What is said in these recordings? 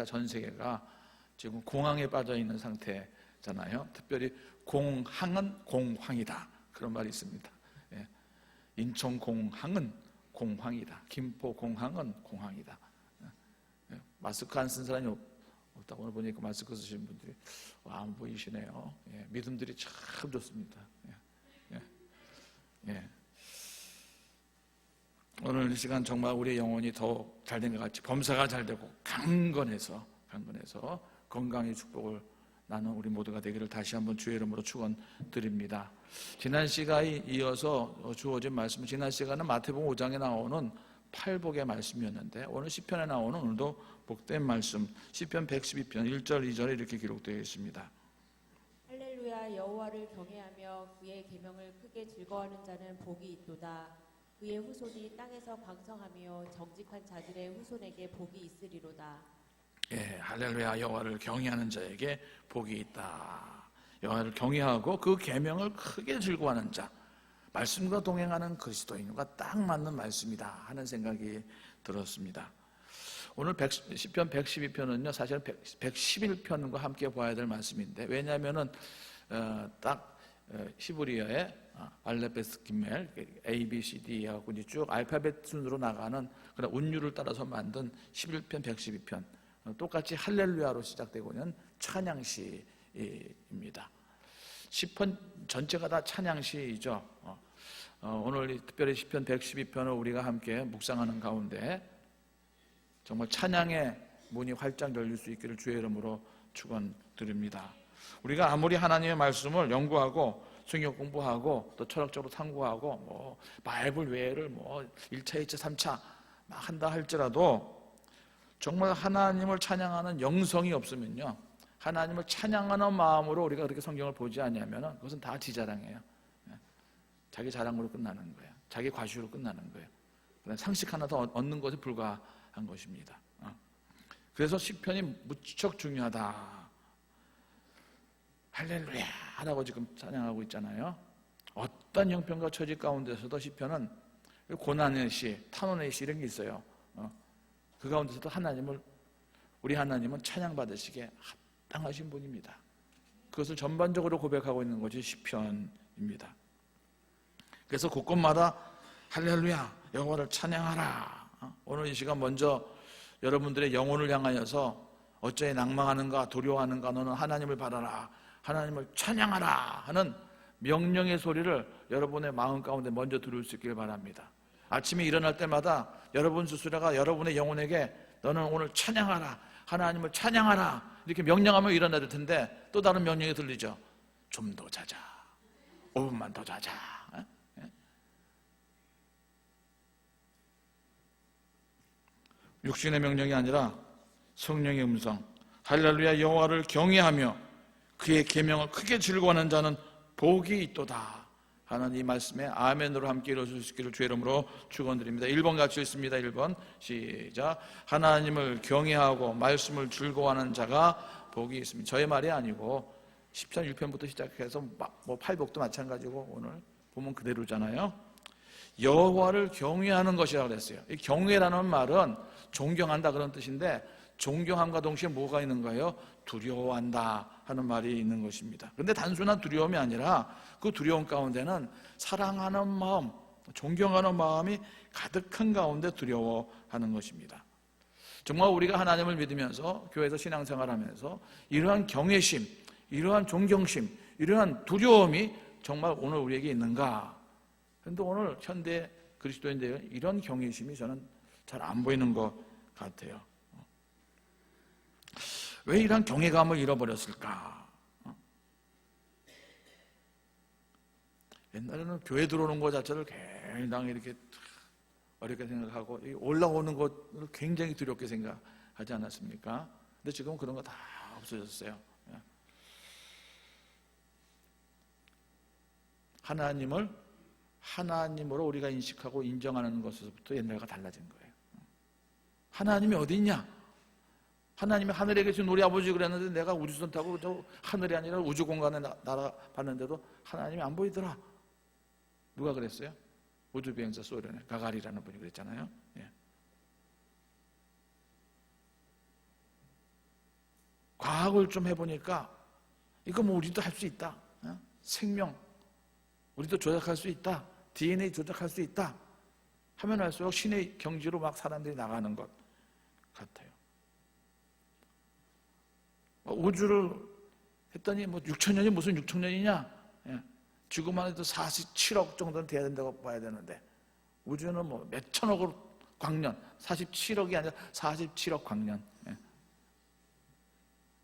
전 세계가 지금 공황에 빠져 있는 상태잖아요. 특별히 공항은 공황이다, 그런 말이 있습니다. 예. 인천 공항은 공황이다, 김포 공항은 공황이다. 예. 마스크 안 쓴 사람이 없다고 오늘 보니까 마스크 쓰시는 분들이 안 보이시네요. 예. 믿음들이 참 좋습니다. 예. 예. 예. 오늘 이 시간 정말 우리의 영혼이 더 잘된 것 같이 범사가 잘 되고 강건해서 건강의 축복을 나는 우리 모두가 되기를 다시 한번 주의 이름으로 축원드립니다. 지난 시간에 이어서 주어진 말씀은 지난 시간은 마태복음 5장에 나오는 팔복의 말씀이었는데 오늘 시편에 나오는 오늘도 복된 말씀, 시편 112편 1절 2절에 이렇게 기록되어 있습니다. 할렐루야, 여호와를 경외하며 그의 계명을 크게 즐거워하는 자는 복이 있도다. 그의 후손이 땅에서 광성하며 정직한 자들의 후손에게 복이 있으리로다. 예, 할렐루야, 여호와를 경외하는 자에게 복이 있다. 여호와를 경외하고 그 계명을 크게 즐거워하는 자, 말씀과 동행하는 그리스도인과 딱 맞는 말씀이다 하는 생각이 들었습니다. 오늘 시편 112편은요 사실은 111편과 함께 봐야 될 말씀인데, 왜냐하면은 딱 히브리어의 알레베스 기멜 A, B, C, D 하고 이제 쭉 알파벳 순으로 나가는 그런 운율을 따라서 만든 11편, 112편, 똑같이 할렐루야로 시작되고 있는 찬양시입니다. 시편 전체가 다 찬양시이죠. 오늘 특별히 시편 112편을 우리가 함께 묵상하는 가운데 정말 찬양의 문이 활짝 열릴 수 있기를 주의 이름으로 축원드립니다. 우리가 아무리 하나님의 말씀을 연구하고 성경 공부하고 또 철학적으로 탐구하고 뭐 바이블 외에를 뭐 1차, 2차, 3차 막 한다 할지라도 정말 하나님을 찬양하는 영성이 없으면요, 하나님을 찬양하는 마음으로 우리가 그렇게 성경을 보지 않으면 그것은 다 지자랑이에요. 자기 자랑으로 끝나는 거예요. 자기 과시로 끝나는 거예요. 상식 하나 더 얻는 것에 불과한 것입니다. 그래서 시편이 무척 중요하다. 할렐루야 라고 지금 찬양하고 있잖아요. 어떤 형편과 처지 가운데서도 시편은 고난의 시, 탄원의 시 이런 게 있어요. 그 가운데서도 우리 하나님은 찬양받으시기에 합당하신 분입니다. 그것을 전반적으로 고백하고 있는 것이 시편입니다. 그래서 곳곳마다 할렐루야, 여호와를 찬양하라. 오늘 이 시간 먼저 여러분들의 영혼을 향하여서 어찌 낭망하는가 두려워하는가, 너는 하나님을 바라라, 하나님을 찬양하라 하는 명령의 소리를 여러분의 마음 가운데 먼저 들을 수 있길 바랍니다. 아침에 일어날 때마다 여러분 스스로가 여러분의 영혼에게 너는 오늘 찬양하라, 하나님을 찬양하라 이렇게 명령하며 일어나야 될 텐데 또 다른 명령이 들리죠. 좀 더 자자, 5분만 더 자자. 육신의 명령이 아니라 성령의 음성, 할렐루야, 여호와를 경외하며 그의 계명을 크게 즐거워하는 자는 복이 있도다 하는 이 말씀에 아멘으로 함께 이루어질 수 있기를 주의 이름으로 축원드립니다. 1번 같이 읽습니다. 1번 시작. 하나님을 경외하고 말씀을 즐거워하는 자가 복이 있습니다. 저의 말이 아니고 10편 1편부터 시작해서 뭐 팔복도 마찬가지고 오늘 보면 그대로잖아요. 여호와를 경외하는 것이라고 그랬어요. 이 경외라는 말은 존경한다 그런 뜻인데, 존경함과 동시에 뭐가 있는 거예요? 두려워한다 하는 말이 있는 것입니다. 그런데 단순한 두려움이 아니라 그 두려움 가운데는 사랑하는 마음, 존경하는 마음이 가득한 가운데 두려워하는 것입니다. 정말 우리가 하나님을 믿으면서 교회에서 신앙생활하면서 이러한 경외심, 이러한 존경심, 이러한 두려움이 정말 오늘 우리에게 있는가? 그런데 오늘 현대 그리스도인들은 이런 경외심이 저는 잘 안 보이는 것 같아요. 왜 이런 경외감을 잃어버렸을까? 옛날에는 교회 들어오는 것 자체를 굉장히 이렇게 어렵게 생각하고 올라오는 것을 굉장히 두렵게 생각하지 않았습니까? 근데 지금은 그런 거 다 없어졌어요. 하나님을 하나님으로 우리가 인식하고 인정하는 것부터 옛날과 달라진 거예요. 하나님이 어디 있냐? 하나님이 하늘에 계신 우리 아버지 그랬는데 내가 우주선 타고 저 하늘이 아니라 우주 공간에 날아봤는데도 하나님이 안 보이더라. 누가 그랬어요? 우주비행사 소련의 가가리라는 분이 그랬잖아요. 예. 과학을 좀 해보니까 이거 뭐 우리도 할 수 있다. 생명 우리도 조작할 수 있다. DNA 조작할 수 있다. 하면 할수록 신의 경지로 막 사람들이 나가는 것 같아요. 우주를 했더니 뭐 6천년이 무슨 6천년이냐? 지구만 해도 47억 정도는 돼야 된다고 봐야 되는데 우주는 뭐 몇 천억으로 광년, 47억이 아니라 47억 광년.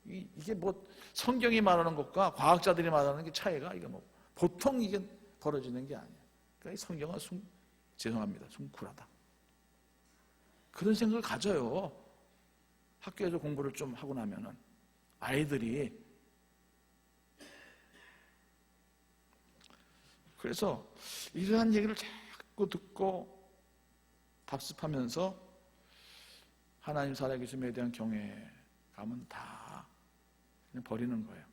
이게 뭐 성경이 말하는 것과 과학자들이 말하는 게 차이가 이게 뭐 보통 이게 벌어지는 게 아니에요. 그러니까 성경은 죄송합니다. 숭쿨하다. 그런 생각을 가져요. 학교에서 공부를 좀 하고 나면은 아이들이. 그래서 이러한 얘기를 자꾸 듣고 답습하면서 하나님 살아계심에 대한 경외감은 다 그냥 버리는 거예요.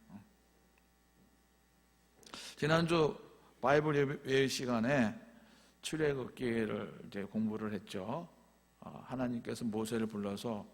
지난주 바이블 예배 시간에 출애굽기를 이제 공부를 했죠. 하나님께서 모세를 불러서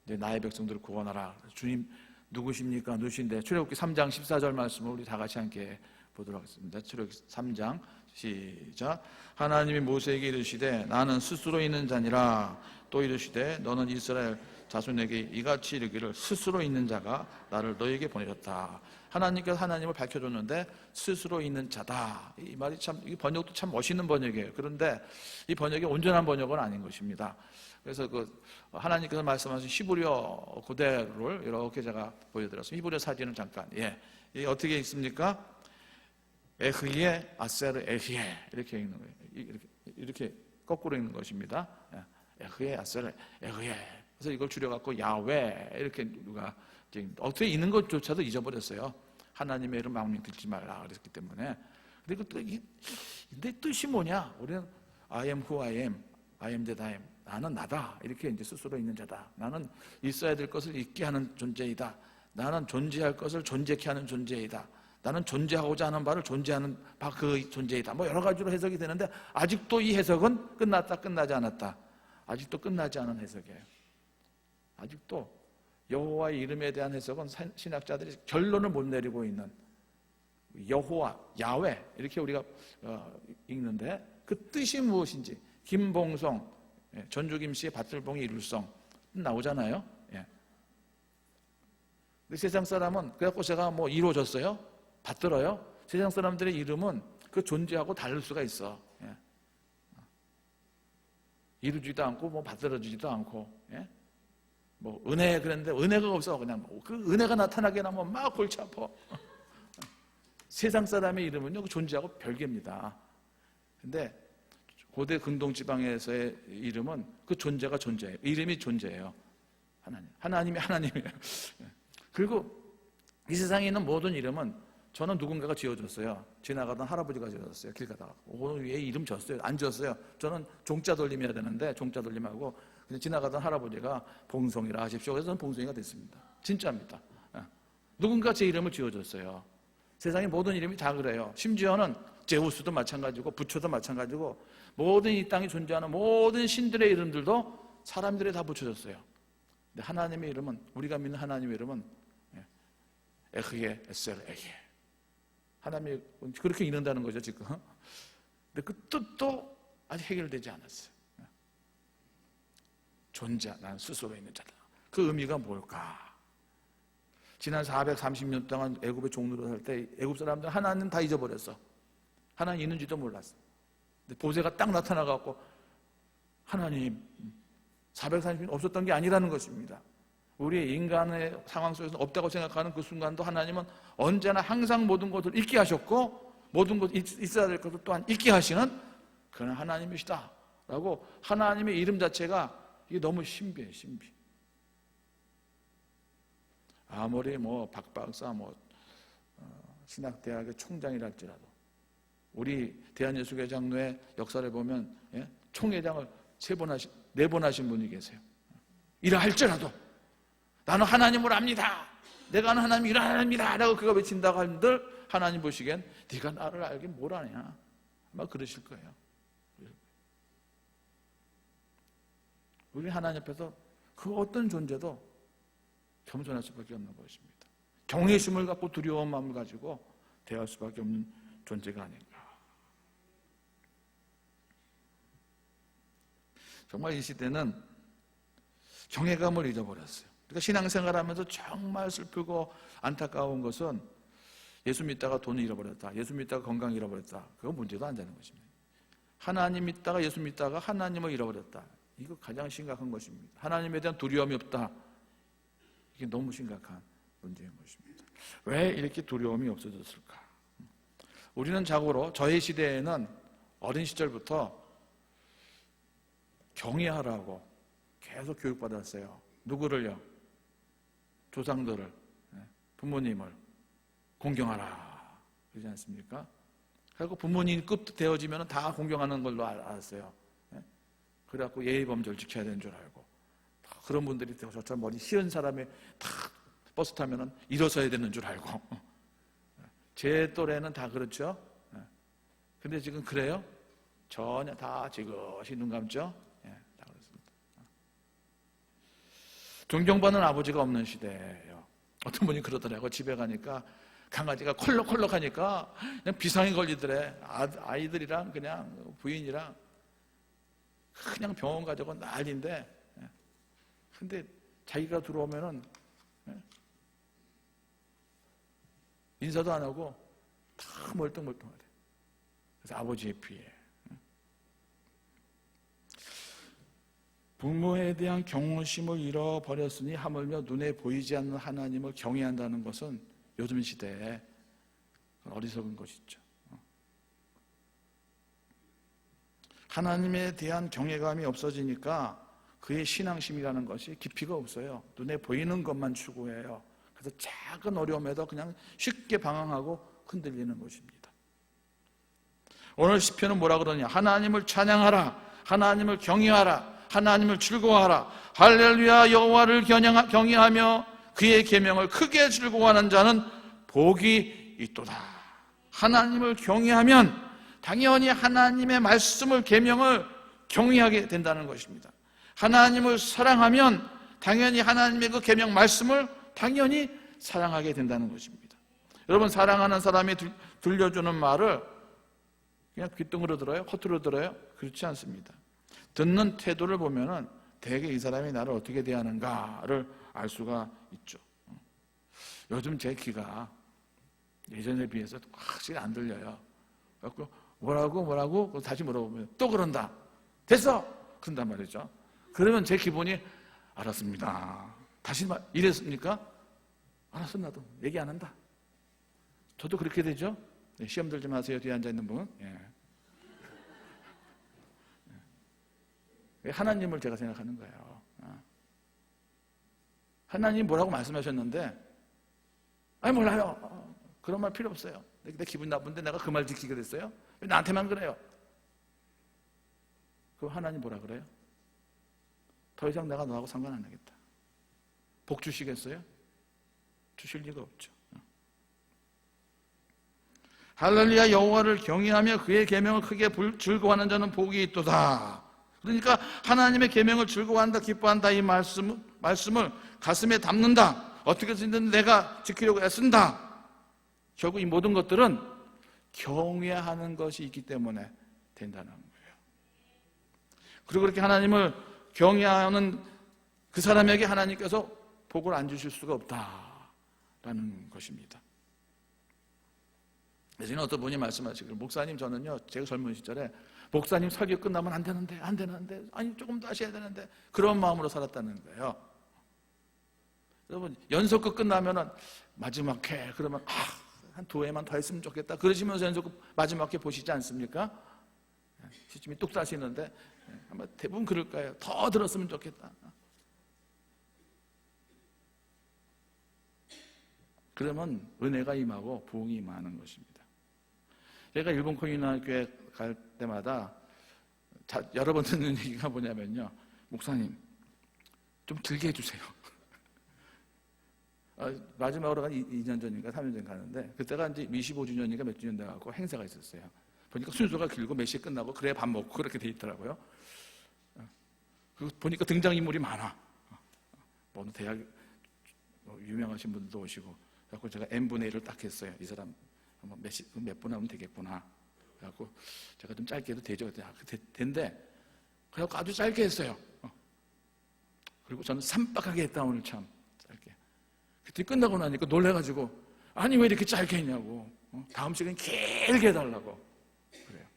이제 나의 백성들을 구원하라. 주님 누구십니까? 누구신데? 출애굽기 3장 14절 말씀을 우리 다 같이 함께 보도록 하겠습니다. 출애굽기 3장 시작. 하나님이 모세에게 이르시되 나는 스스로 있는 자니라. 또 이르시되 너는 이스라엘 자손에게 이같이 이르기를 스스로 있는 자가 나를 너에게 보내셨다. 하나님께서 하나님을 밝혀줬는데 스스로 있는 자다. 이 말이 참, 이 번역도 참 멋있는 번역이에요. 그런데 이 번역이 온전한 번역은 아닌 것입니다. 그래서 하나님께서 말씀하신 히브리어 그대로를 이렇게 제가 보여드렸습니다. 히브리어 사진은 잠깐. 이 어떻게 읽습니까? 에흐예 아세르 에히에 이렇게 읽는 거예요. 이렇게 거꾸로 읽는 것입니다. 에흐예 아세르 에흐예. 그래서 이걸 줄여갖고 야훼 이렇게 누가 어떻게 읽는 것조차도 잊어버렸어요. 하나님의 이름 망명 듣지 말라 그랬기 때문에. 그리고 또 근데 뜻이 뭐냐? 우리는 I am who I am, I am that I am. 나는 나다 이렇게 이제 스스로 있는 자다. 나는 있어야 될 것을 있게 하는 존재이다. 나는 존재할 것을 존재케 하는 존재이다. 나는 존재하고자 하는 바를 존재하는 바 그 존재이다. 뭐 여러 가지로 해석이 되는데 아직도 이 해석은 끝났다 끝나지 않았다. 아직도 끝나지 않은 해석이에요. 아직도 여호와의 이름에 대한 해석은 신학자들이 결론을 못 내리고 있는 여호와, 야훼 이렇게 우리가 읽는데 그 뜻이 무엇인지 김봉성, 전주김 씨의 밭들봉이 이룰성 나오잖아요. 근데 세상 사람은 그래갖고 제가 뭐 이루어졌어요? 받들어요? 세상 사람들의 이름은 그 존재하고 다를 수가 있어. 이루지도 않고 뭐 받들어지지도 않고. 뭐 은혜 그랬는데 은혜가 없어. 그냥 그 은혜가 나타나게 하면 막 골치 아파. 세상 사람의 이름은요 그 존재하고 별개입니다. 근데 고대 근동 지방에서의 이름은 그 존재가 존재예요. 이름이 존재예요. 하나님이 하나님이에요. 그리고 이 세상에 있는 모든 이름은 저는 누군가가 지어줬어요. 지나가던 할아버지가 지어줬어요. 길 가다가 오늘 왜 이름 줬어요? 안 지었어요. 저는 종자 돌림해야 되는데 종자 돌림하고 그냥 지나가던 할아버지가 봉송이라 하십시오. 그래서 저는 봉송이가 됐습니다. 진짜입니다. 누군가 제 이름을 지어줬어요. 세상의 모든 이름이 다 그래요. 심지어는 제우스도 마찬가지고 부처도 마찬가지고 모든 이 땅에 존재하는 모든 신들의 이름들도 사람들이 다 붙여줬어요. 근데 하나님의 이름은 우리가 믿는 하나님의 이름은 에흐예 에셀 에히에 하나님이 그렇게 읽는다는 거죠 지금. 근데 그 뜻도 아직 해결되지 않았어요. 존재, 난 스스로 있는 자다. 그 의미가 뭘까? 지난 430년 동안 애굽의 종로로 살 때 애굽 사람들 하나님 다 잊어버렸어. 하나님 있는지도 몰랐어. 근데 보세가 딱 나타나갖고 하나님 430년 없었던 게 아니라는 것입니다. 우리 인간의 상황 속에서 없다고 생각하는 그 순간도 하나님은 언제나 항상 모든 것을 잊게 하셨고 모든 것 있어야 될 것을 또한 잊게 하시는 그런 하나님이시다 라고 하나님의 이름 자체가 이게 너무 신비해. 신비. 아무리 뭐 박박사 신학대학의 총장이라 할지라도 우리 대한예수교 장로의 역사를 보면 총회장을 4번 하신 분이 계세요. 이라 할지라도 나는 하나님을 압니다. 내가 아는 하나님이 이런 하나님이다 라고 그가 외친다고 한들 하나님 보시기엔 네가 나를 알긴 뭘 아냐 아마 그러실 거예요. 우리 하나님 앞에서 그 어떤 존재도 겸손할 수밖에 없는 것입니다. 경외심을 갖고 두려운 마음을 가지고 대할 수밖에 없는 존재가 아닌가. 정말 이 시대는 경외감을 잊어버렸어요. 그러니까 신앙생활하면서 정말 슬프고 안타까운 것은 예수 믿다가 돈을 잃어버렸다, 예수 믿다가 건강 잃어버렸다, 그거 문제도 안 되는 것입니다. 하나님 믿다가 예수 믿다가 하나님을 잃어버렸다, 이거 가장 심각한 것입니다. 하나님에 대한 두려움이 없다, 이게 너무 심각한 문제인 것입니다. 왜 이렇게 두려움이 없어졌을까? 우리는 자고로 저의 시대에는 어린 시절부터 경외하라고 계속 교육받았어요. 누구를요? 조상들을, 부모님을 공경하라, 그러지 않습니까? 그리고 부모님급 되어지면 다 공경하는 걸로 알았어요. 그래갖고 예의범절 지켜야 되는 줄 알고, 그런 분들이 저처럼 머리 희은 사람이 다 버스 타면 일어서야 되는 줄 알고, 제 또래는 다 그렇죠. 근데 지금 그래요? 전혀 다 지그시 눈 감죠? 다 그렇습니다. 존경받는 아버지가 없는 시대예요. 어떤 분이 그러더라고요. 집에 가니까 강아지가 콜록콜록하니까 그냥 비상이 걸리더래. 아이들이랑 그냥 부인이랑 그냥 병원 가자고 난리인데, 근데 자기가 들어오면은 인사도 안 하고 다 멀뚱멀뚱하대. 그래서 아버지의 피해. 부모에 대한 경외심을 잃어버렸으니 하물며 눈에 보이지 않는 하나님을 경외한다는 것은 요즘 시대에 어리석은 것이죠. 하나님에 대한 경외감이 없어지니까 그의 신앙심이라는 것이 깊이가 없어요. 눈에 보이는 것만 추구해요. 그래서 작은 어려움에도 그냥 쉽게 방황하고 흔들리는 것입니다. 오늘 시편은 뭐라 그러냐? 하나님을 찬양하라, 하나님을 경외하라, 하나님을 즐거워하라. 할렐루야, 여호와를 경외하며 그의 계명을 크게 즐거워하는 자는 복이 있도다. 하나님을 경외하면 당연히 하나님의 말씀을, 계명을 경외하게 된다는 것입니다. 하나님을 사랑하면 당연히 하나님의 그 계명 말씀을 당연히 사랑하게 된다는 것입니다. 여러분, 사랑하는 사람이 들려주는 말을 그냥 귓등으로 들어요? 허투루 들어요? 그렇지 않습니다. 듣는 태도를 보면은 대개 이 사람이 나를 어떻게 대하는가를 알 수가 있죠. 요즘 제 귀가 예전에 비해서 확실히 안 들려요. 그래서 뭐라고 다시 물어보면 또 그런다. 됐어! 그런단 말이죠. 그러면 제 기분이 알았습니다. 다시 이랬습니까? 알았어, 나도 얘기 안 한다. 저도 그렇게 되죠. 시험 들지 마세요, 뒤에 앉아있는 분. 하나님을 제가 생각하는 거예요. 하나님 뭐라고 말씀하셨는데, 아니 몰라요. 그런 말 필요 없어요. 내 기분 나쁜데 내가 그 말 지키게 됐어요? 왜 나한테만 그래요? 그럼 하나님 뭐라 그래요? 더 이상 내가 너하고 상관 안 하겠다. 복 주시겠어요? 주실 리가 없죠. 할렐루야, 여호와를 경외하며 그의 계명을 크게 즐거워하는 자는 복이 있도다. 그러니까 하나님의 계명을 즐거워한다, 기뻐한다, 이 말씀을 가슴에 담는다. 어떻게 해서든 내가 지키려고 애쓴다. 결국 이 모든 것들은 경외하는 것이 있기 때문에 된다는 거예요. 그리고 그렇게 하나님을 경외하는 그 사람에게 하나님께서 복을 안 주실 수가 없다라는 것입니다. 예전에 어떤 분이 말씀하시기를, 목사님, 저는요, 제가 젊은 시절에 목사님 설교 끝나면 안 되는데, 아니 조금 더 하셔야 되는데, 그런 마음으로 살았다는 거예요. 여러분, 연속극 끝나면은 마지막 회 그러면 한 2회만 더 했으면 좋겠다, 그러시면서 연속극 마지막 회 보시지 않습니까? 시침이 뚝 싸시는데 아마 대부분 그럴 거예요. 더 들었으면 좋겠다. 그러면 은혜가 임하고 부흥이 임하는 것입니다. 제가 일본 코인학교에 갈 때마다 여러 번 듣는 얘기가 뭐냐면요, 목사님 좀 길게 해주세요. 마지막으로 한 2년 전인가 3년 전 가는데, 그때가 이제 25주년인가 몇 주년 돼갖고 행사가 있었어요. 보니까 순서가 길고 몇 시에 끝나고 그래 밥 먹고 그렇게 돼 있더라고요. 보니까 등장인물이 많아. 뭐 대학 유명하신 분들도 오시고, 그래서 제가 n분의 1을 딱 했어요. 이 사람 몇 분 하면 되겠구나. 그래갖고 제가 좀 짧게 해도 되죠. 된대. 그래갖고 아주 짧게 했어요. 그리고 저는 삼박하게 했다, 오늘 참 짧게. 그때 끝나고 나니까 놀래가지고, 아니 왜 이렇게 짧게 했냐고, 다음 시간 길게 해달라고 그래요.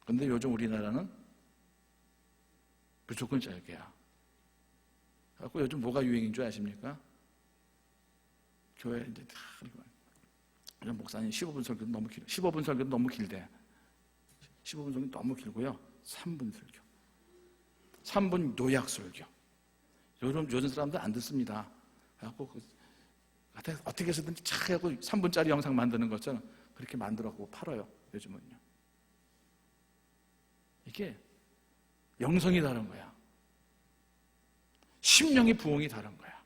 근데 요즘 우리나라는 무조건 짧게야. 그래갖고 요즘 뭐가 유행인 줄 아십니까? 교회 이제 다 목사님 15분 설교도 너무 길어. 15분 설교도 너무 길대. 15분 설교 너무 길고요. 3분 설교. 3분 요약 설교. 요즘 사람들 안 듣습니다. 그래갖고 어떻게 해서든지 착 하고 3분짜리 영상 만드는 것처럼 그렇게 만들어갖고 팔아요. 요즘은요. 이게 영성이 다른 거야. 심령의 부흥이 다른 거야.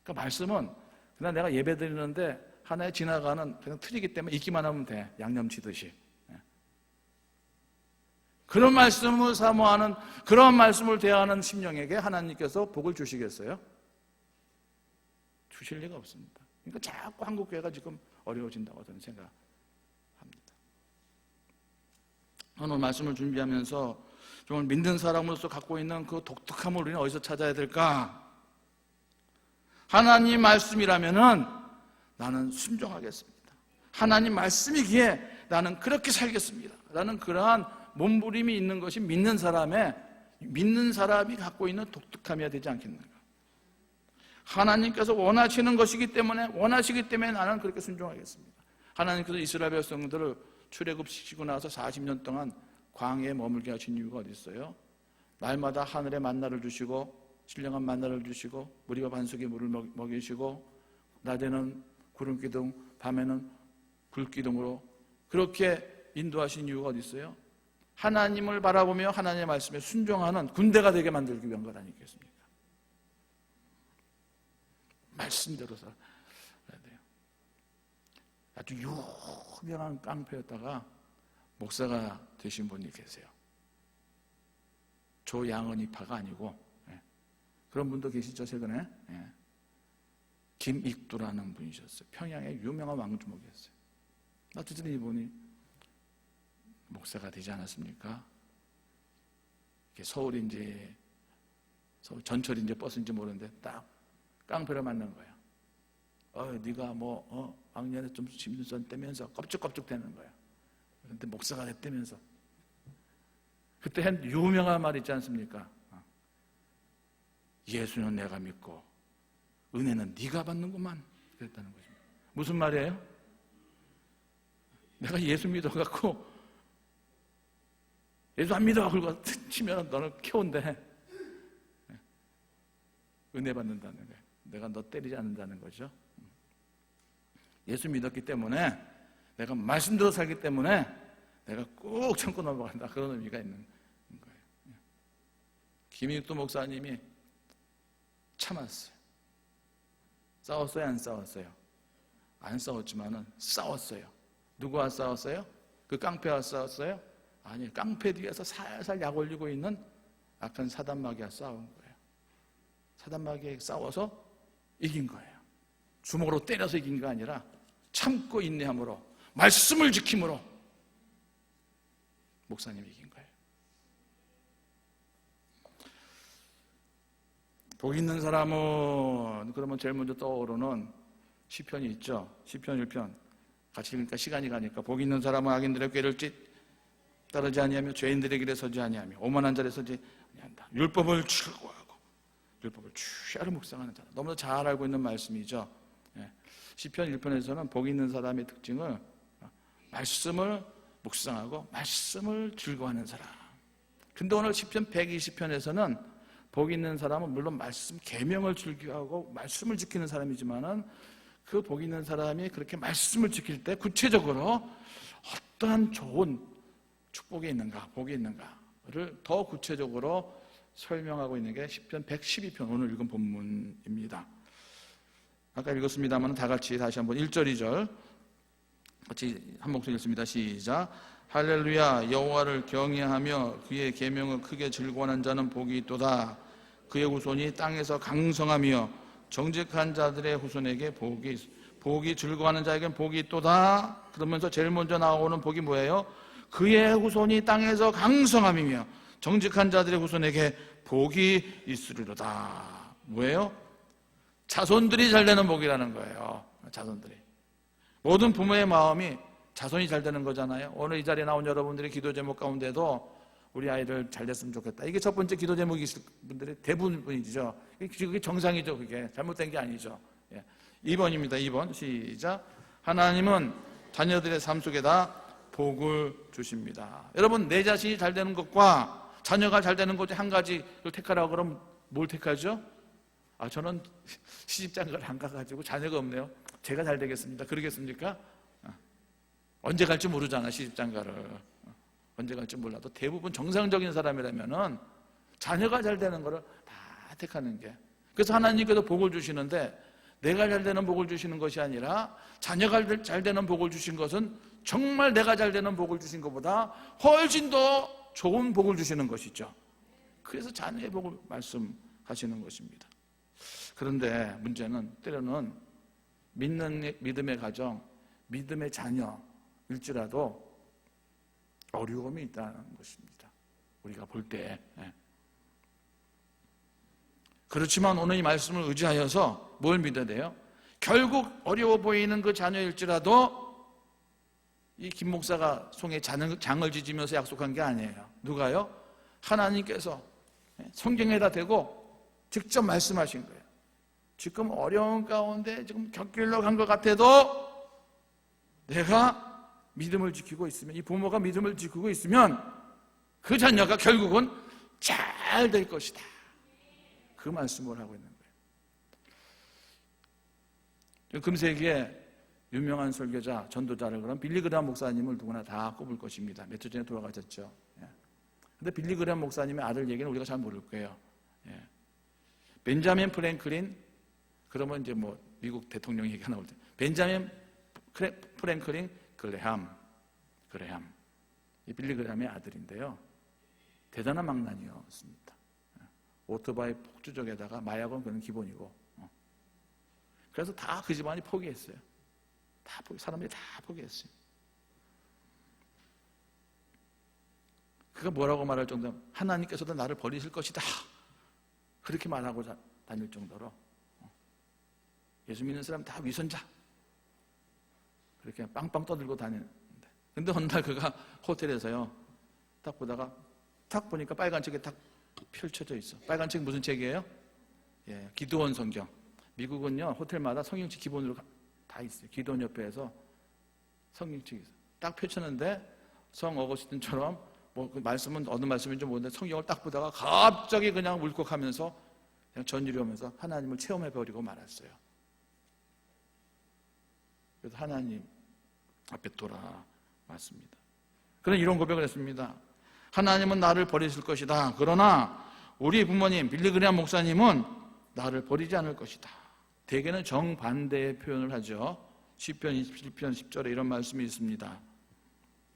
그러니까 말씀은 그냥 내가 예배 드리는데 하나에 지나가는 그냥 틀이기 때문에 읽기만 하면 돼. 양념치듯이. 그런 말씀을 사모하는, 그런 말씀을 대하는 심령에게 하나님께서 복을 주시겠어요? 주실 리가 없습니다. 그러니까 자꾸 한국교회가 지금 어려워진다고 저는 생각합니다. 오늘 말씀을 준비하면서 정말 믿는 사람으로서 갖고 있는 그 독특함을 우리는 어디서 찾아야 될까? 하나님 말씀이라면은 나는 순종하겠습니다. 하나님 말씀이기에 나는 그렇게 살겠습니다. 라는 그러한 몸부림이 있는 것이 믿는 사람이 갖고 있는 독특함이어야 되지 않겠는가? 하나님께서 원하시는 것이기 때문에, 원하시기 때문에 나는 그렇게 순종하겠습니다. 하나님께서 이스라엘 백성들을 출애굽시키고 나서 40년 동안 광야에 머물게 하신 이유가 어디 있어요? 날마다 하늘에 만나를 주시고 신령한 만나를 주시고 무리와 반석에 물을 먹이시고 낮에는 구름기둥, 밤에는 불기둥으로 그렇게 인도하신 이유가 어디 있어요? 하나님을 바라보며 하나님의 말씀에 순종하는 군대가 되게 만들기 위한 것 아니겠습니까? 말씀대로 살아야 돼요. 아주 유명한 깡패였다가 목사가 되신 분이 계세요. 조양은이파가 아니고, 그런 분도 계시죠, 최근에? 김익두라는 분이셨어요. 평양의 유명한 왕주목이었어요. 나중에 이분이 목사가 되지 않았습니까? 서울인지 서울 전철인지 버스인지 모르는데 딱 깡패를 만난 거야. 네가 왕년에 좀 심슨 떼면서 껍죽껍죽 되는 거야. 근데 목사가 됐다면서. 그때 한 유명한 말 있지 않습니까? 예수는 내가 믿고 은혜는 네가 받는구만. 그랬다는 거죠. 무슨 말이에요? 내가 예수 믿어갖고 예수 안 믿어 그러고 치면 너는 키운데 은혜 받는다는 거예요. 내가 너 때리지 않는다는 거죠. 예수 믿었기 때문에, 내가 말씀대로 살기 때문에 내가 꾹 참고 넘어간다, 그런 의미가 있는 거예요. 김익두 목사님이 참았어요. 싸웠어요, 안 싸웠어요? 안 싸웠지만은 싸웠어요. 누구와 싸웠어요? 그 깡패와 싸웠어요? 아니, 깡패 뒤에서 살살 약 올리고 있는 악한 사단마귀와 싸운 거예요. 사단마귀에 싸워서 이긴 거예요. 주먹으로 때려서 이긴 게 아니라 참고 인내함으로, 말씀을 지킴으로 목사님이 이긴 거예요. 복 있는 사람은, 그러면 제일 먼저 떠오르는 시편이 있죠. 시편 1편 같이 읽으니까 시간이 가니까, 복 있는 사람은 악인들의 꾀를 따르지 아니하며 죄인들의 길에 서지 아니하며 오만한 자리에 서지 아니한다. 율법을 추구하고 율법을 취하러 묵상하는 자. 너무나 잘 알고 있는 말씀이죠. 시편 1편에서는 복 있는 사람의 특징을 말씀을 묵상하고 말씀을 즐거워하는 사람. 근데 오늘 시편 120편에서는 복 있는 사람은 물론 말씀 계명을 즐겨하고 말씀을 지키는 사람이지만은, 그 복 있는 사람이 그렇게 말씀을 지킬 때 구체적으로 어떠한 좋은 축복이 있는가, 복이 있는가를 더 구체적으로 설명하고 있는 게 시편 112편, 오늘 읽은 본문입니다. 아까 읽었습니다만 다 같이 다시 한번 1절 2절 같이 한 목소리 읽습니다. 시작. 할렐루야. 여호와를 경외하며 그의 계명을 크게 즐거워하는 자는 복이 있도다. 그의 후손이 땅에서 강성하며 정직한 자들의 후손에게 복이 즐거워하는 자에게는 복이 있도다. 그러면서 제일 먼저 나오는 복이 뭐예요? 그의 후손이 땅에서 강성함이며 정직한 자들의 후손에게 복이 있으리로다. 뭐예요? 자손들이 잘 되는 복이라는 거예요. 자손들이. 모든 부모의 마음이 자손이 잘 되는 거잖아요. 오늘 이 자리에 나온 여러분들의 기도 제목 가운데도 우리 아이들 잘 됐으면 좋겠다. 이게 첫 번째 기도 제목이 있을 분들의 대부분이죠. 그게 정상이죠. 그게 잘못된 게 아니죠. 2번입니다. 2번 시작. 하나님은 자녀들의 삶 속에다 복을 주십니다. 여러분, 내 자신이 잘 되는 것과 자녀가 잘 되는 것 중 한 가지를 택하라고 그러면 뭘 택하죠? 저는 시집장가를 안 가가지고 자녀가 없네요. 제가 잘 되겠습니다. 그러겠습니까? 언제 갈지 모르잖아. 시집장가를 언제 갈지 몰라도 대부분 정상적인 사람이라면은 자녀가 잘 되는 거를 다 택하는 게. 그래서 하나님께서 복을 주시는데 내가 잘 되는 복을 주시는 것이 아니라 자녀가 잘 되는 복을 주신 것은 정말 내가 잘 되는 복을 주신 것보다 훨씬 더 좋은 복을 주시는 것이죠. 그래서 자녀의 복을 말씀하시는 것입니다. 그런데 문제는 때로는 믿음의 가정, 믿음의 자녀일지라도 어려움이 있다는 것입니다. 우리가 볼 때. 그렇지만 오늘 이 말씀을 의지하여서 뭘 믿어야 돼요? 결국 어려워 보이는 그 자녀일지라도 이 김 목사가 송에 장을 지지면서 약속한 게 아니에요. 누가요? 하나님께서 성경에다 대고 직접 말씀하신 거예요. 지금 어려운 가운데 지금 곁길로 간 것 같아도 내가 믿음을 지키고 있으면, 이 부모가 믿음을 지키고 있으면 그 자녀가 결국은 잘 될 것이다. 그 말씀을 하고 있는 거예요. 금세기에 유명한 설교자, 전도자를 그럼 빌리 그레이엄 목사님을 누구나 다 꼽을 것입니다. 몇 주 전에 돌아가셨죠. 근데 빌리 그레이엄 목사님의 아들 얘기는 우리가 잘 모를 거예요. 벤자민 프랭클린, 그러면 이제 뭐 미국 대통령 얘기가 나올 때 벤자민 프랭클린 그레함, 이 빌리 그레이엄의 아들인데요. 대단한 망나니였습니다. 오토바이 폭주족에다가 마약은 그는 기본이고, 그래서 다 그 집안이 포기했어요. 사람들이 다 포기했어요. 그가 뭐라고 말할 정도로 하나님께서도 나를 버리실 것이다. 그렇게 말하고 다닐 정도로 예수 믿는 사람 다 위선자. 그렇게 빵빵 떠들고 다니는데. 근데 어느 날 그가 호텔에서요, 딱 보다가 딱 보니까 빨간 책이 딱 펼쳐져 있어. 빨간 책 무슨 책이에요? 기도원 성경. 미국은요, 호텔마다 성경책 기본으로 다 있어요. 기도원 옆에서 성경책이 있어요. 딱 펼쳤는데 성 어거스틴처럼 뭐 그 말씀은 어느 말씀인지 모르는데 성경을 딱 보다가 갑자기 그냥 울컥하면서 그냥 전율이 오면서 하나님을 체험해버리고 말았어요. 그래서 하나님 앞에 돌아왔습니다. 그런 이런 고백을 했습니다. 하나님은 나를 버리실 것이다. 그러나 우리 부모님 빌리 그레이엄 목사님은 나를 버리지 않을 것이다. 대개는 정반대의 표현을 하죠. 시편 27편 10절에 이런 말씀이 있습니다.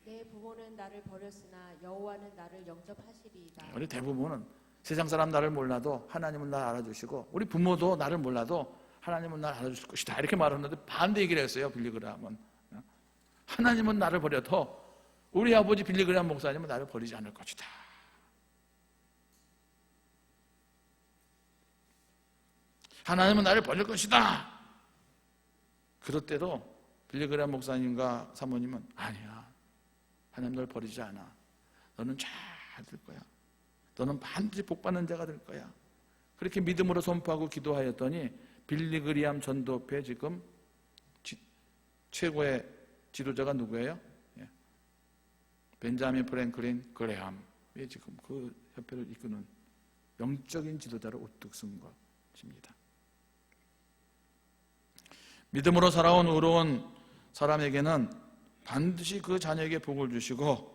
내 부모는 나를 버렸으나 여호와는 나를 영접하시리이다. 우리 대부분은 세상 사람 나를 몰라도 하나님은 나를 알아주시고, 우리 부모도 나를 몰라도 하나님은 나를 알아주실 것이다. 이렇게 말하는데 반대 얘기를 했어요. 빌리 그레이엄은. 하나님은 나를 버려도 우리 아버지 빌리 그레이엄 목사님은 나를 버리지 않을 것이다. 하나님은 나를 버릴 것이다. 그럴 때도 빌리 그레이엄 목사님과 사모님은 아니야. 하나님 널 버리지 않아. 너는 잘 될 거야. 너는 반드시 복받는 자가 될 거야. 그렇게 믿음으로 선포하고 기도하였더니 빌리 그레이엄 전도회 지금 최고의 지도자가 누구예요? 벤자민 프랭클린 그레함이 지금 그 협회를 이끄는 영적인 지도자를 우뚝 쓴 것입니다. 믿음으로 살아온 의로운 사람에게는 반드시 그 자녀에게 복을 주시고,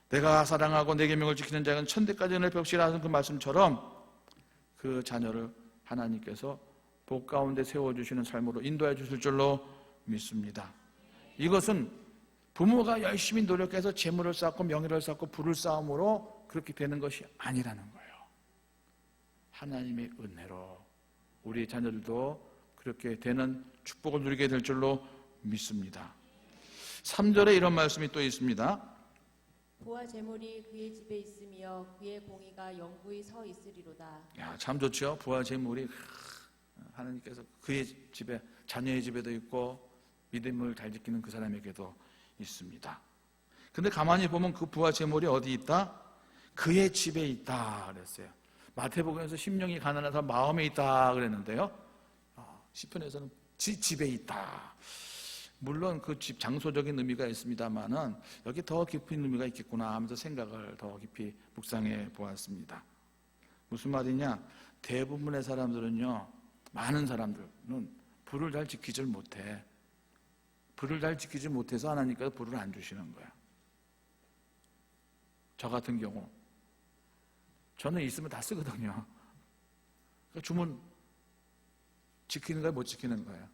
내가 사랑하고 내 계명을 지키는 자는 천대까지 내 벽시라는 그 말씀처럼 그 자녀를 하나님께서 복 가운데 세워주시는 삶으로 인도해 주실 줄로 믿습니다. 이것은 부모가 열심히 노력해서 재물을 쌓고 명예를 쌓고 부를 쌓음으로 그렇게 되는 것이 아니라는 거예요. 하나님의 은혜로 우리 자녀들도 그렇게 되는 축복을 누리게 될 줄로 믿습니다. 3절에 이런 말씀이 또 있습니다. 부와 재물이 그의 집에 있으며 그의 공의가 영구히 서 있으리로다. 야, 참 좋죠. 부와 재물이 하나님께서 그의 집에, 자녀의 집에도 있고 믿음을 잘 지키는 그 사람에게도 있습니다. 근데 가만히 보면 그 부와 재물이 어디 있다? 그의 집에 있다 그랬어요. 마태복음에서 심령이 가난해서 마음에 있다 그랬는데요, 시편에서는 집에 있다. 물론 그 집 장소적인 의미가 있습니다만은 여기 더 깊은 의미가 있겠구나 하면서 생각을 더 깊이 묵상해 보았습니다. 무슨 말이냐? 대부분의 사람들은요, 많은 사람들은 불을 잘 지키질 못해. 불을 잘 지키지 못해서 하나님께서 불을 안 주시는 거야. 저 같은 경우 저는 있으면 다 쓰거든요. 그러니까 주문 지키는 거야, 못 지키는 거야.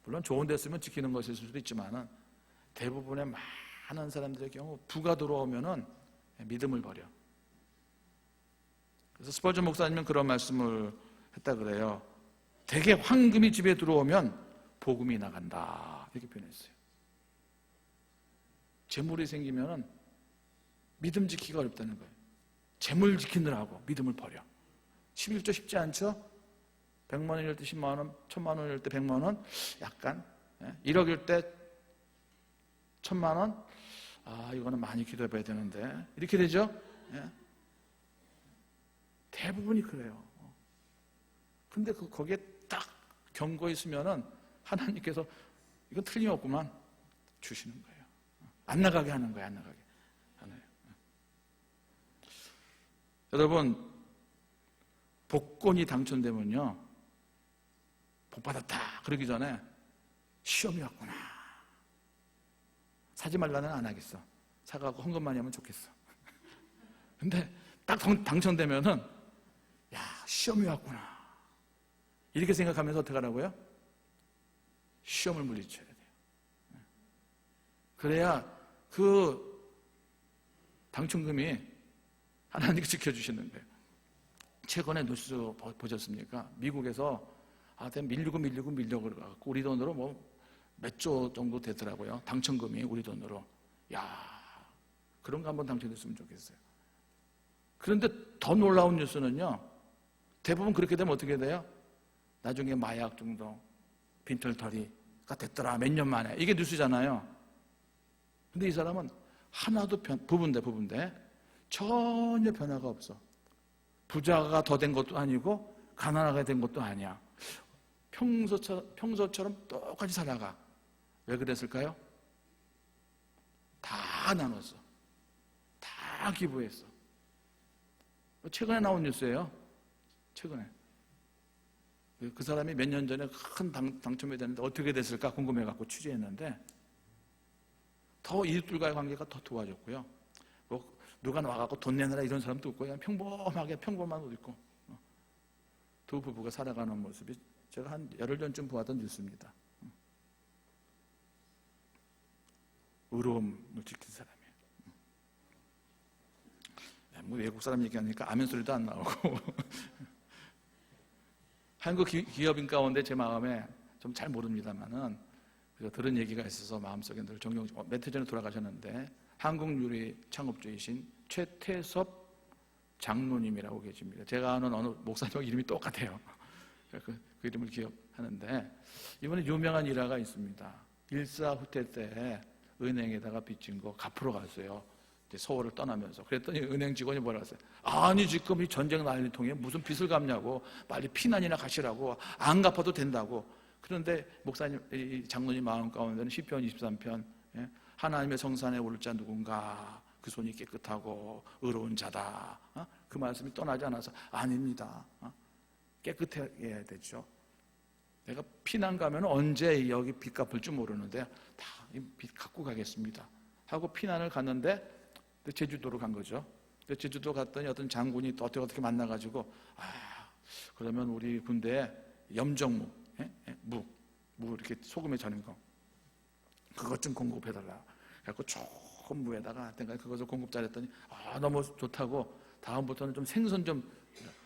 물론 좋은 데 쓰면 지키는 것일 수도 있지만 대부분의 많은 사람들의 경우 부가 들어오면은 믿음을 버려. 그래서 스펄전 목사님은 그런 말씀을 했다 그래요. 대개 황금이 집에 들어오면 복음이 나간다 이렇게 표현했어요. 재물이 생기면은 믿음 지키기가 어렵다는 거예요. 재물 지키느라고 믿음을 버려. 11조 쉽지 않죠? 100만 원일 때 10만 원, 1000만 원일 때 100만 원, 약간 1억일 때 1000만 원, 이거는 많이 기도해봐야 되는데 이렇게 되죠? 대부분이 그래요. 근데 거기에 딱 경고 있으면은 하나님께서 이건 틀림없구만 주시는 거예요. 안 나가게 하는 거예요. 안 나가게 하나요. 여러분, 복권이 당첨되면요, 복 받았다 그러기 전에 시험이 왔구나. 사지 말라는 안 하겠어. 사가고 헌금 많이 하면 좋겠어. 근데 딱 당첨되면은 야, 시험이 왔구나 이렇게 생각하면서 어떻게 하라고요? 시험을 물리쳐야 돼요. 그래야 그 당첨금이 하나님께 지켜주시는 거예요. 최근에 뉴스 보셨습니까? 미국에서 밀리고 그래갖고 우리 돈으로 뭐 몇 조 정도 되더라고요. 당첨금이 우리 돈으로. 야, 그런 거 한번 당첨됐으면 좋겠어요. 그런데 더 놀라운 뉴스는요, 대부분 그렇게 되면 어떻게 돼요? 나중에 마약 중독, 빈털터리가 됐더라 몇 년 만에. 이게 뉴스잖아요. 근데 이 사람은 하나도 부분대 전혀 변화가 없어. 부자가 더 된 것도 아니고 가난하게 된 것도 아니야. 평소처럼 똑같이 살아가. 왜 그랬을까요? 다 나눴어. 다 기부했어. 최근에 나온 뉴스예요. 최근에. 그 사람이 몇 년 전에 큰 당첨이 됐는데 어떻게 됐을까 궁금해갖고 취재했는데 더 이웃들과의 관계가 더 좋아졌고요. 뭐 누가 나와갖고 돈 내느라 이런 사람도 없고 그냥 평범한 옷 입고 두 부부가 살아가는 모습이 제가 한 열흘 전쯤 보았던 뉴스입니다. 의로움을 지킨 사람이에요. 뭐 외국 사람 얘기하니까 아멘 소리도 안 나오고 한국 기업인 가운데 제 마음에 좀 잘 모릅니다만은 들은 얘기가 있어서 마음속에 늘 몇 해 전에 돌아가셨는데 한국 유리 창업주이신 최태섭 장로님이라고 계십니다. 제가 아는 어느 목사님 이름이 똑같아요. 그 이름을 기억하는데 이번에 유명한 일화가 있습니다. 일사후퇴 때 은행에다가 빚진 거 갚으러 갔어요. 이제 서울을 떠나면서. 그랬더니 은행 직원이 뭐라고 했어요? 아니 지금 이 전쟁 난리통에 무슨 빚을 갚냐고, 빨리 피난이나 가시라고, 안 갚아도 된다고. 그런데 목사님, 이 장로님 마음 가운데는 시편 23편 하나님의 성산에 오를 자 누군가, 그 손이 깨끗하고 의로운 자다. 그 말씀이 떠나지 않아서 아닙니다. 깨끗해야 되죠. 내가 피난 가면 언제 여기 빚 갚을 줄 모르는데 다 이 빚 갖고 가겠습니다 하고 피난을 갔는데 제주도로 간 거죠. 제주도 갔더니 어떤 장군이 또 어떻게 만나가지고 그러면 우리 군대에 염정무 무 이렇게 소금에 절인 거 그것 좀 공급해달라. 그래갖고 좋은 무에다가 내가 그것을 공급 잘했더니 너무 좋다고 다음부터는 좀 생선 좀,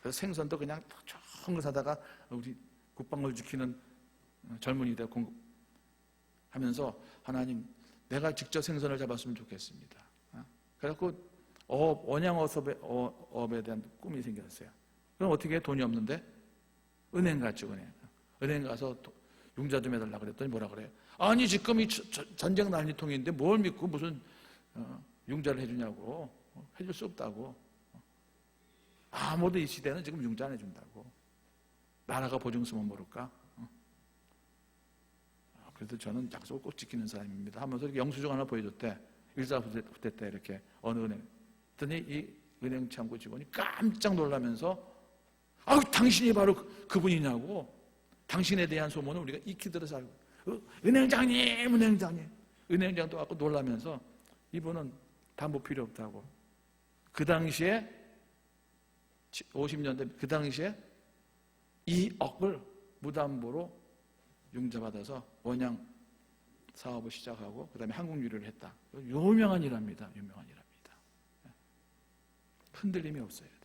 그래서 생선도 그냥 좋은 거 사다가 우리 국방을 지키는 젊은이들 공급하면서 하나님 내가 직접 생선을 잡았으면 좋겠습니다. 그래갖고 원양어업에 대한 꿈이 생겼어요. 그럼 어떻게 해? 돈이 없는데 은행 갔죠. 은행 가서 융자 좀 해달라 그랬더니 뭐라 그래요? 아니 지금 이 전쟁 난리통인데 뭘 믿고 무슨 융자를 해주냐고. 해줄 수 없다고. 아무도 이 시대는 지금 융자 안 해준다고. 나라가 보증 쓰면 모를까? 그래도 저는 약속을 꼭 지키는 사람입니다 하면서 이렇게 영수증 하나 보여줬대. 일사후퇴 때 이렇게 어느 은행. 그랬더니 이 은행 창구 직원이 깜짝 놀라면서 당신이 바로 그분이냐고. 당신에 대한 소문은 우리가 익히 들어서 알고. 은행장님. 은행장도 와서 놀라면서 이분은 담보 필요 없다고. 그 당시에 50년대 그 당시에 2억을 무담보로 융자받아서 원양 사업을 시작하고 그 다음에 한국유리를 했다. 유명한 일합니다. 흔들림이 없어야 돼요.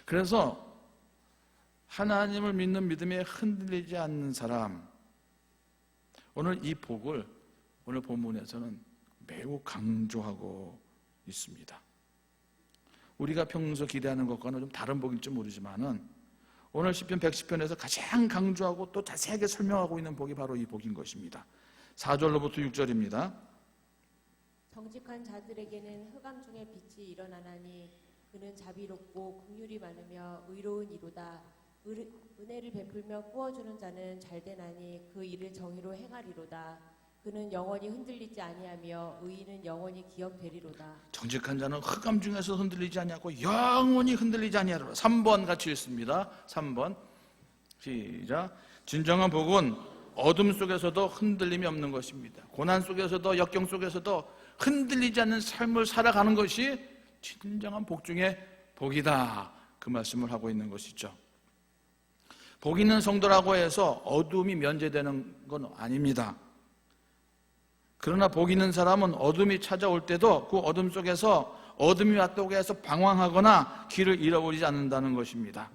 그래서 하나님을 믿는 믿음에 흔들리지 않는 사람, 오늘 이 복을 오늘 본문에서는 매우 강조하고 있습니다. 우리가 평소 기대하는 것과는 좀 다른 복일지 모르지만은 오늘 시편 110편에서 가장 강조하고 또 자세하게 설명하고 있는 복이 바로 이 복인 것입니다. 4절로부터 6절입니다. 정직한 자들에게는 흑암 중에 빛이 일어나나니 그는 자비롭고 긍휼이 많으며 의로운 이로다. 은혜를 베풀며 꾸어주는 자는 잘되나니 그 일을 정의로 행하리로다. 그는 영원히 흔들리지 아니하며 의인은 영원히 기억되리로다. 정직한 자는 흑암 중에서 흔들리지 아니하고 영원히 흔들리지 아니하리로다. 3번 같이 읽습니다. 3번 시작. 진정한 복은 어둠 속에서도 흔들림이 없는 것입니다. 고난 속에서도 역경 속에서도 흔들리지 않는 삶을 살아가는 것이 진정한 복 중에 복이다. 그 말씀을 하고 있는 것이죠. 복 있는 성도라고 해서 어둠이 면제되는 건 아닙니다. 그러나 복 있는 사람은 어둠이 찾아올 때도 그 어둠 속에서 어둠이 왔다고 해서 방황하거나 길을 잃어버리지 않는다는 것입니다.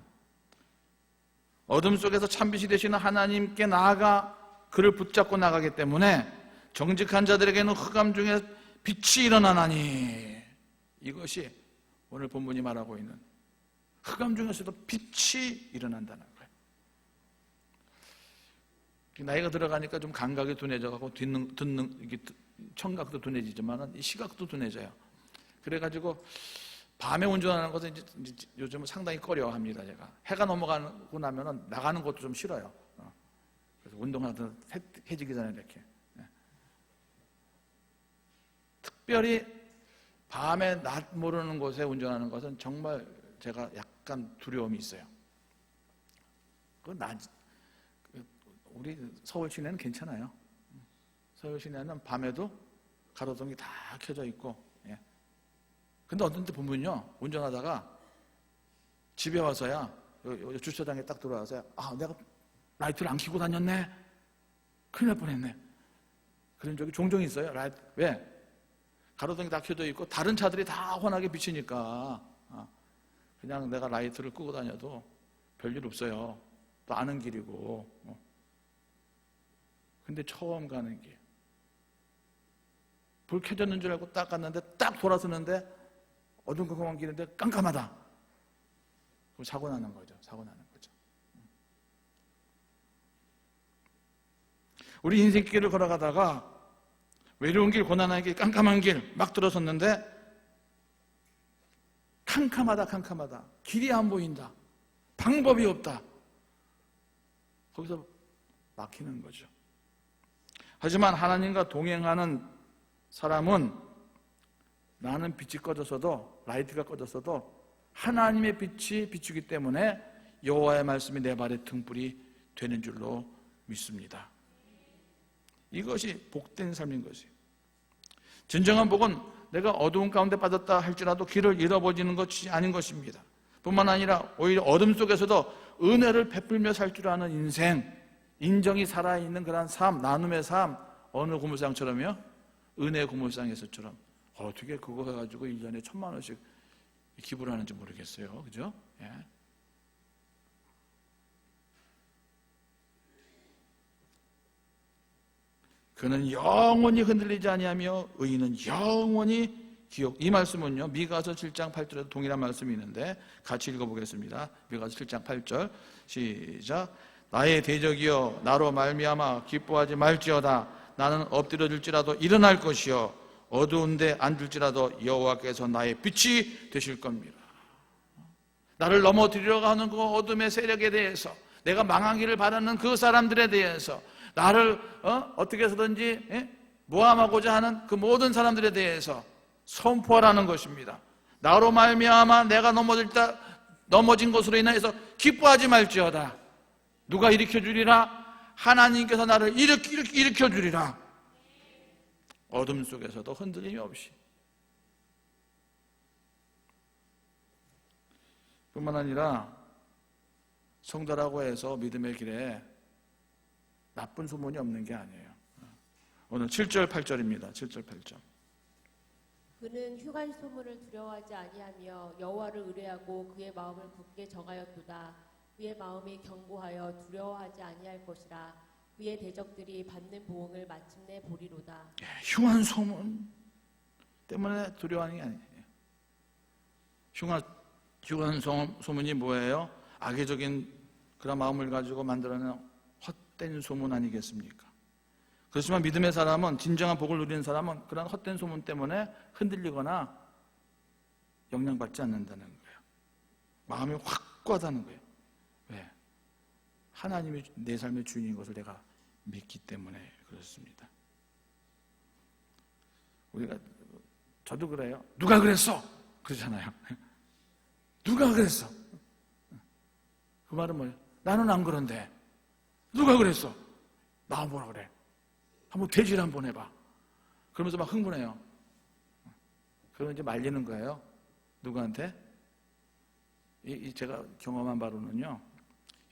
어둠 속에서 참빛이 되시는 하나님께 나아가 그를 붙잡고 나가기 때문에 정직한 자들에게는 흑암 중에 빛이 일어나나니, 이것이 오늘 본문이 말하고 있는 흑암 중에서도 빛이 일어난다는 거예요. 나이가 들어가니까 좀 감각이 둔해져가고 듣는 청각도 둔해지지만 이 시각도 둔해져요. 그래가지고 밤에 운전하는 것은 이제 요즘은 상당히 꺼려합니다. 제가 해가 넘어가고 나면은 나가는 것도 좀 싫어요. 그래서 운동하다 해지기 전에 이렇게. 특별히 밤에 낮 모르는 곳에 운전하는 것은 정말 제가 약간 두려움이 있어요. 우리 서울 시내는 괜찮아요. 서울 시내는 밤에도 가로등이 다 켜져 있고. 근데 어떤 때 보면요, 운전하다가 집에 와서야 주차장에 딱 들어와서야 내가 라이트를 안 켜고 다녔네. 큰일 날 뻔했네. 그런 적이 종종 있어요. 왜? 가로등이 다 켜져 있고 다른 차들이 다 환하게 비치니까 그냥 내가 라이트를 끄고 다녀도 별일 없어요. 또 아는 길이고. 근데 처음 가는 길, 불 켜졌는 줄 알고 딱 갔는데 딱 돌아서는데 어둠컴컴한 길인데 깜깜하다. 그럼 사고 나는 거죠. 우리 인생길을 걸어가다가 외로운 길, 고난한 길, 깜깜한 길 막 들어섰는데 캄캄하다. 길이 안 보인다. 방법이 없다. 거기서 막히는 거죠. 하지만 하나님과 동행하는 사람은 나는 빛이 꺼졌어도, 라이트가 꺼졌어도 하나님의 빛이 비추기 때문에 여호와의 말씀이 내 발의 등불이 되는 줄로 믿습니다. 이것이 복된 삶인 것이에요. 진정한 복은 내가 어두운 가운데 빠졌다 할지라도 길을 잃어버리는 것이 아닌 것입니다. 뿐만 아니라 오히려 어둠 속에서도 은혜를 베풀며 살 줄 아는 인생, 인정이 살아있는 그런 삶, 나눔의 삶, 어느 고물상처럼요? 은혜 고물상에서처럼. 어떻게 그거 해가지고 1년에 1,000만 원씩 기부를 하는지 모르겠어요. 그죠? 예. 그는 영원히 흔들리지 아니하며 의인은 영원히 기억. 이 말씀은요, 미가서 7장 8절에도 동일한 말씀이 있는데 같이 읽어보겠습니다. 미가서 7장 8절 시작. 나의 대적이여 나로 말미암아 기뻐하지 말지어다. 나는 엎드려질지라도 일어날 것이요 어두운데 앉을지라도 여호와께서 나의 빛이 되실 겁니다. 나를 넘어뜨리려고 하는 그 어둠의 세력에 대해서, 내가 망하기를 바라는 그 사람들에 대해서, 나를 어떻게 해서든지 모함하고자 하는 그 모든 사람들에 대해서 선포하라는 것입니다. 나로 말미암아 내가 넘어진 것으로 인해서 기뻐하지 말지어다. 누가 일으켜 주리라? 하나님께서 나를 일으켜 주리라. 어둠 속에서도 흔들림이 없이. 뿐만 아니라 성도라고 해서 믿음의 길에 나쁜 소문이 없는 게 아니에요. 오늘 7절 8절입니다. 7절 8절. 그는 흉한 소문을 두려워하지 아니하며 여호와를 의뢰하고 그의 마음을 굳게 정하였도다. 그의 마음이 견고하여 두려워하지 아니할 것이라. 그의 대적들이 받는 보응을 마침내 보리로다. 흉한 소문 때문에 두려워하는 게 아니에요. 흉한 소문이 뭐예요? 악의적인 그런 마음을 가지고 만들어낸 헛된 소문 아니겠습니까? 그렇지만 믿음의 사람은, 진정한 복을 누리는 사람은 그런 헛된 소문 때문에 흔들리거나 영향받지 않는다는 거예요. 마음이 확고하다는 거예요. 왜? 하나님이 내 삶의 주인인 것을 내가 믿기 때문에 그렇습니다. 우리가, 저도 그래요. 누가 그랬어? 그러잖아요. 누가 그랬어? 그 말은 뭐예요? 나는 안 그런데 누가 그랬어? 나 뭐라 그래? 한번 돼지를 한번 해봐. 그러면서 막 흥분해요. 그러면 이제 말리는 거예요. 누구한테? 제가 경험한 바로는요,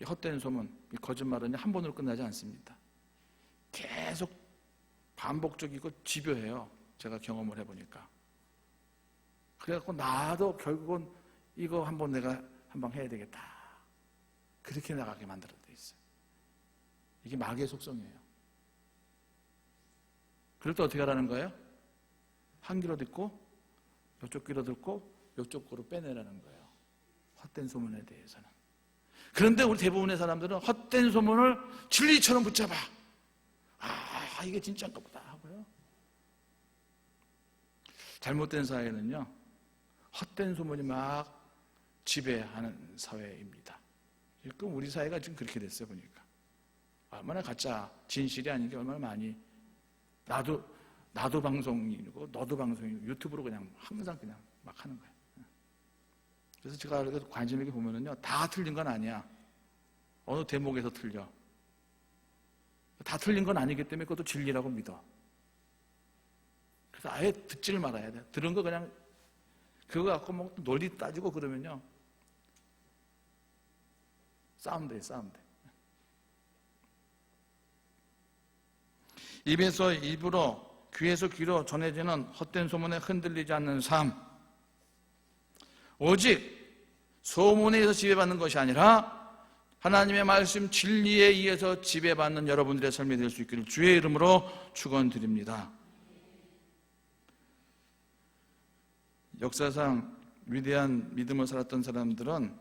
이 헛된 소문, 이 거짓말은 한 번으로 끝나지 않습니다. 계속 반복적이고 집요해요. 제가 경험을 해보니까. 그래갖고 나도 결국은 이거 한번 내가 한번 해야 되겠다. 그렇게 나가게 만들어 돼 있어요. 이게 마귀의 속성이에요. 그럴 때 어떻게 하라는 거예요? 한 귀로 듣고 이쪽 귀로 듣고 이쪽 귀로 빼내라는 거예요. 헛된 소문에 대해서는. 그런데 우리 대부분의 사람들은 헛된 소문을 진리처럼 붙잡아. 아, 이게 진짜인가 보다 하고요. 잘못된 사회는요, 헛된 소문이 막 지배하는 사회입니다. 그럼 우리 사회가 지금 그렇게 됐어요, 보니까. 얼마나 가짜, 진실이 아닌 게 얼마나 많이. 나도 방송이고 너도 방송이고 유튜브로 그냥 항상 그냥 막 하는 거예요. 그래서 제가 관심 있게 보면은요, 다 틀린 건 아니야. 어느 대목에서 틀려. 다 틀린 건 아니기 때문에 그것도 진리라고 믿어. 그래서 아예 듣지를 말아야 돼. 들은 거 그냥 그거 갖고 뭐 논리 따지고 그러면요, 싸움 돼. 입에서 입으로, 귀에서 귀로 전해지는 헛된 소문에 흔들리지 않는 삶. 오직 소문에 의해서 지배받는 것이 아니라 하나님의 말씀 진리에 의해서 지배받는 여러분들의 삶이 될 수 있기를 주의 이름으로 축원드립니다. 역사상 위대한 믿음을 살았던 사람들은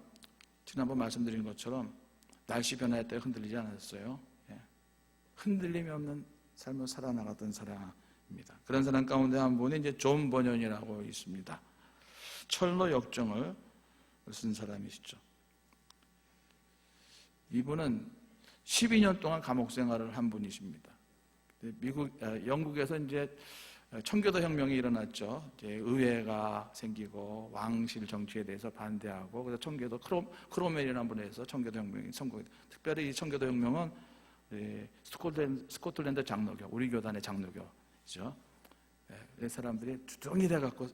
지난번 말씀드린 것처럼 날씨 변화에 따라 흔들리지 않았어요. 흔들림이 없는 삶을 살아나갔던 사람입니다. 그런 사람 가운데 한 분이 이제 존 버년이라고 있습니다. 철로 역정을 쓴 사람이시죠. 이분은 12년 동안 감옥 생활을 한 분이십니다. 영국에서 이제 청교도 혁명이 일어났죠. 이제 의회가 생기고 왕실 정치에 대해서 반대하고, 그래서 청교도 크롬웰이라는 분에서 청교도 혁명이 성공이. 특별히 이 청교도 혁명은 스코틀랜드 장로교, 우리 교단의 장로교죠. 이 사람들이 주둥이 돼갖고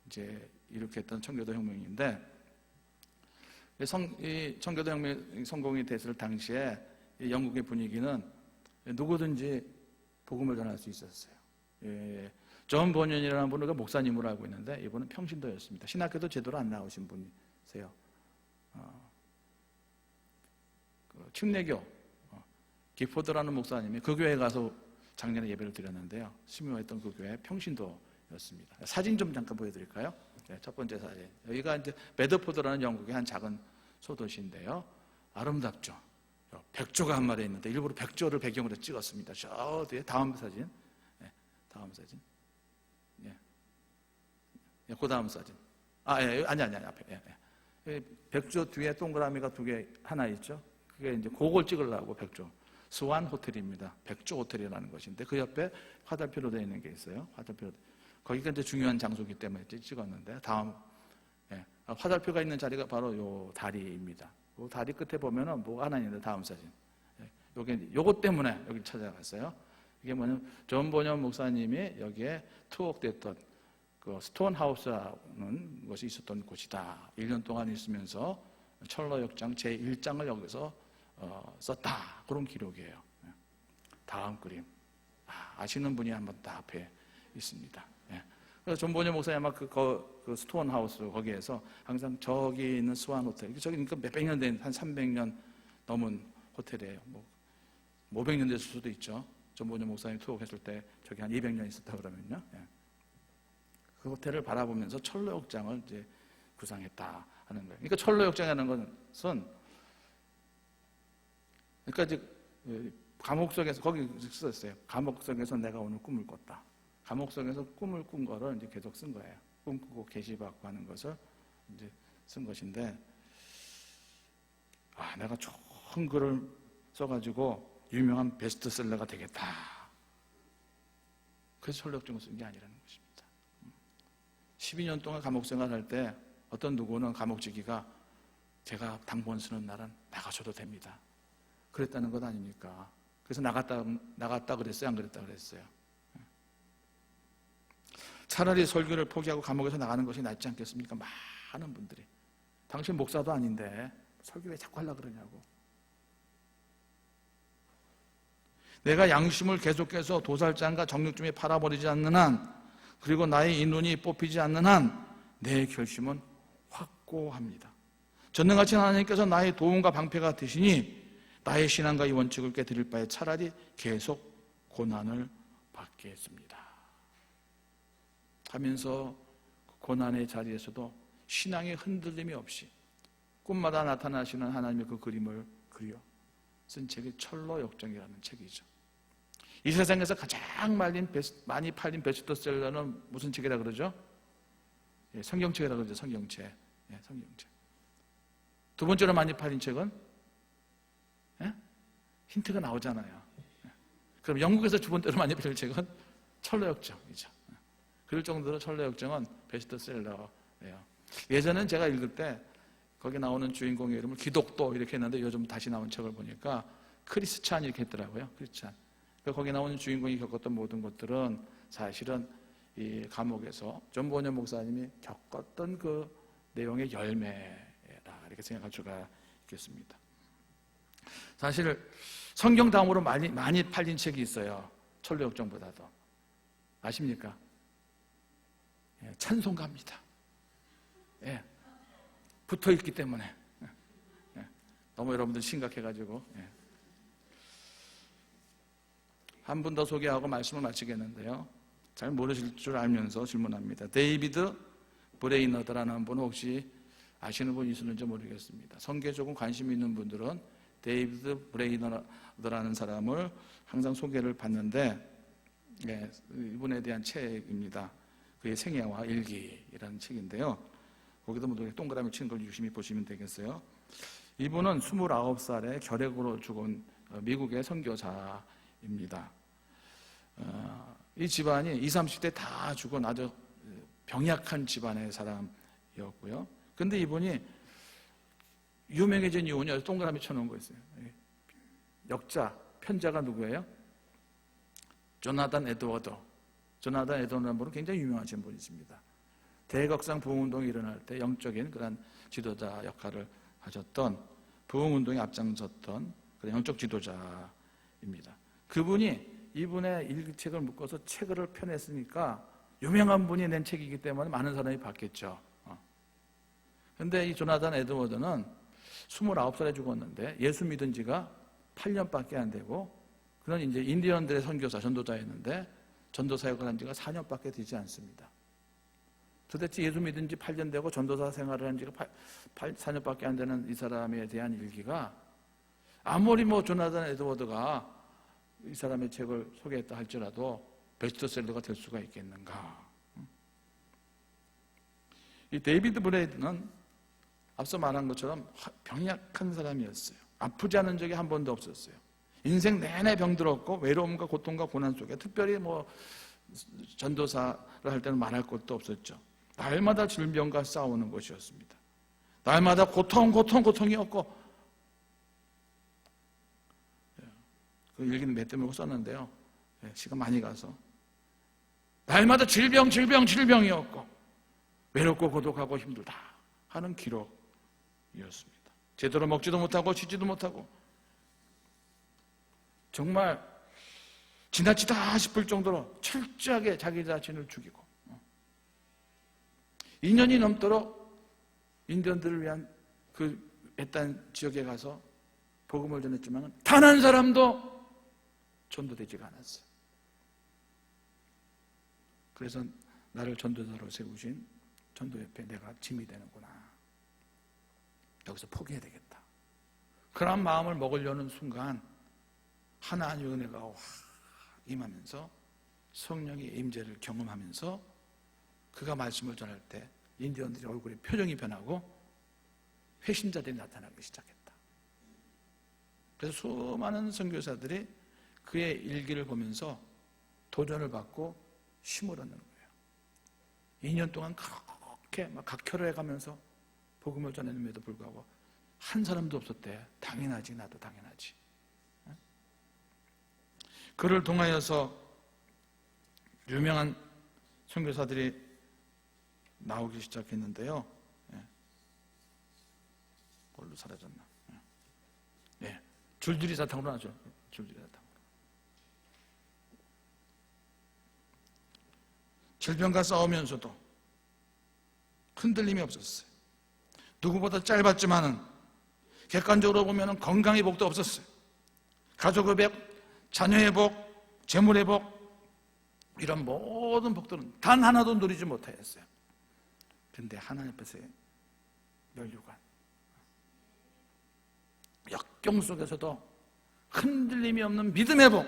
이제 이렇게 했던 청교도 혁명인데, 이 청교도 혁명 성공이 됐을 당시에 이 영국의 분위기는 누구든지 복음을 전할 수 있었어요. 예, 존 버년이라는 분은 목사님으로 알고 있는데 이분은 평신도였습니다. 신학교도 제대로 안 나오신 분이세요. 침례교 기포드라는 목사님이 그 교회에 가서 작년에 예배를 드렸는데요. 심유했던 그 교회 평신도였습니다. 사진 좀 잠깐 보여드릴까요? 네, 첫 번째 사진. 여기가 이제 베드포드라는 영국의 한 작은 소도시인데요. 아름답죠. 백조가 한 마리 있는데 일부러 백조를 배경으로 찍었습니다. 저 뒤에 다음 사진. 네, 다음 사진. 예. 예, 그 다음 사진. 아니 앞에. 예. 백조 뒤에 동그라미가 두 개 하나 있죠. 그게 이제 그걸 찍으려고 백조. 스완 호텔입니다. 백조 호텔이라는 것인데 그 옆에 화살표로 되어 있는 게 있어요. 화살표. 거기가 이제 중요한 장소이기 때문에 찍었는데 다음 화살표가 있는 자리가 바로 요 다리입니다. 요 다리 끝에 보면은 뭐가 하나 있는데 다음 사진. 요것 때문에 여기 찾아갔어요. 이게 뭐냐면 존 버년 목사님이 여기에 투옥됐던 그 스톤하우스라는 것이 있었던 곳이다. 1년 동안 있으면서 철로역장 제1장을 여기서 썼다. 그런 기록이에요. 다음 그림. 아시는 분이 한번 다 앞에 있습니다. 그래서 존 버년 목사님 아마 그 스톤하우스 거기에서 항상 저기 있는 스완 호텔, 저기 그러니까 몇백 년 된 한 300년 넘은 호텔이에요. 뭐 500년 됐을 수도 있죠. 존 버년 목사님 투옥했을 때 저기 한 200년 있었다 그러면요. 그 호텔을 바라보면서 철로역장을 이제 구상했다 하는 거예요. 그러니까 철로역장이라는 것은 그러니까 이제 감옥 속에서 거기 썼어요. 감옥 속에서 내가 오늘 꿈을 꿨다. 감옥 속에서 꿈을 꾼 거를 이제 계속 쓴 거예요. 꿈꾸고 계시받고 하는 것을 이제 쓴 것인데, 내가 좋은 글을 써가지고 유명한 베스트셀러가 되겠다. 그래서 철로역장을 쓴 게 아니라는 것입니다. 12년 동안 감옥 생활할 때 어떤 누구는 감옥지기가 제가 당본 쓰는 날은 나가셔도 됩니다. 그랬다는 것 아닙니까? 그래서 나갔다 그랬어요? 안 그랬다 그랬어요? 차라리 설교를 포기하고 감옥에서 나가는 것이 낫지 않겠습니까? 많은 분들이. 당신 목사도 아닌데 설교 왜 자꾸 하려고 그러냐고. 내가 양심을 계속해서 도살장과 정육점에 팔아버리지 않는 한, 그리고 나의 이 눈이 뽑히지 않는 한 내 결심은 확고합니다. 전능하신 하나님께서 나의 도움과 방패가 되시니 나의 신앙과 이 원칙을 깨뜨릴 바에 차라리 계속 고난을 받겠습니다 하면서 고난의 자리에서도 신앙의 흔들림이 없이 꿈마다 나타나시는 하나님의 그 그림을 그려 쓴 책이 철로역정이라는 책이죠. 이 세상에서 가장 많이 팔린 베스트셀러는 무슨 책이라 그러죠? 성경책이라 그러죠. 성경책. 성경책. 두 번째로 많이 팔린 책은 힌트가 나오잖아요. 그럼 영국에서 두 번째로 많이 팔린 책은 철로역정이죠. 그럴 정도로 철로역정은 베스트셀러예요. 예전엔 제가 읽을 때 거기 나오는 주인공의 이름을 기독도 이렇게 했는데 요즘 다시 나온 책을 보니까 크리스찬 이렇게 했더라고요. 크리스찬. 거기 나오는 주인공이 겪었던 모든 것들은 사실은 이 감옥에서 존 버년 목사님이 겪었던 그 내용의 열매라 이렇게 생각할 수가 있겠습니다. 사실 성경 다음으로 많이 팔린 책이 있어요. 철로역정보다도. 아십니까? 찬송가입니다. 붙어있기 때문에. 너무 여러분들 심각해가지고. 한 분 더 소개하고 말씀을 마치겠는데요. 잘 모르실 줄 알면서 질문합니다. 데이비드 브레이너드라는 분 혹시 아시는 분 있었는지 모르겠습니다. 성경에 조금 관심 있는 분들은 데이비드 브레이너드라는 사람을 항상 소개를 받는데 이분에 대한 책입니다. 그의 생애와 일기라는 책인데요. 거기도 모두 동그라미 친 걸 유심히 보시면 되겠어요. 이분은 29살에 결핵으로 죽은 미국의 선교사입니다. 이 집안이 20, 30대 다 죽은 아주 병약한 집안의 사람이었고요. 근데 이분이 유명해진 이유는 동그라미 쳐놓은 거 있어요. 역자, 편자가 누구예요? 조나단 에드워드. 조나단 에드워드라는 분은 굉장히 유명하신 분이십니다. 대각상 부흥운동이 일어날 때 영적인 그런 지도자 역할을 하셨던 부흥운동에 앞장섰던 그런 영적 지도자입니다. 그분이 이분의 일기책을 묶어서 책을 펴냈으니까 유명한 분이 낸 책이기 때문에 많은 사람이 봤겠죠. 그런데 이 조나단 에드워드는 29살에 죽었는데 예수 믿은 지가 8년밖에 안 되고, 그는 이제 인디언들의 선교사, 전도자였는데 전도 사역을 한 지가 4년밖에 되지 않습니다. 도대체 예수 믿은 지 8년 되고 전도사 생활을 한 지가 4년밖에 안 되는 이 사람에 대한 일기가, 아무리 조나단 에드워드가 이 사람의 책을 소개했다 할지라도 베스트셀러가 될 수가 있겠는가? 이 데이비드 브레이드는 앞서 말한 것처럼 병약한 사람이었어요. 아프지 않은 적이 한 번도 없었어요. 인생 내내 병들었고 외로움과 고통과 고난 속에, 특별히 전도사를 할 때는 말할 것도 없었죠. 날마다 질병과 싸우는 것이었습니다. 날마다 고통이었고, 그 일기는 몇 대 물고 썼는데요, 시간 많이 가서 날마다 질병이었고 외롭고 고독하고 힘들다 하는 기록이었습니다. 제대로 먹지도 못하고 쉬지도 못하고 정말 지나치다 싶을 정도로 철저하게 자기 자신을 죽이고 2년이 넘도록 인디언들을 위한 그 외딴 지역에 가서 복음을 전했지만 단 한 사람도 전도되지가 않았어요. 그래서 나를 전도자로 세우신 전도협회 내가 짐이 되는구나, 여기서 포기해야 되겠다, 그런 마음을 먹으려는 순간 하나님의 은혜가 임하면서 성령의 임재를 경험하면서 그가 말씀을 전할 때 인디언들의 얼굴에 표정이 변하고 회심자들이 나타나기 시작했다. 그래서 수많은 선교사들이 그의 일기를 보면서 도전을 받고 힘을 얻는 거예요. 2년 동안 그렇게 각혈을 해가면서 복음을 전했음에도 불구하고 한 사람도 없었대. 당연하지, 나도 당연하지. 그를 통하여서 유명한 선교사들이 나오기 시작했는데요. 뭘로 사라졌나? 줄줄이 사탕으로 나죠. 줄줄이 사탕. 질병과 싸우면서도 흔들림이 없었어요. 누구보다 짧았지만은 객관적으로 보면은 건강 회복도 없었어요. 가족 회복, 자녀 회복, 재물 회복, 이런 모든 복들은 단 하나도 누리지 못하였어요. 그런데 하나님 앞에서의 면류관, 역경 속에서도 흔들림이 없는 믿음 회복,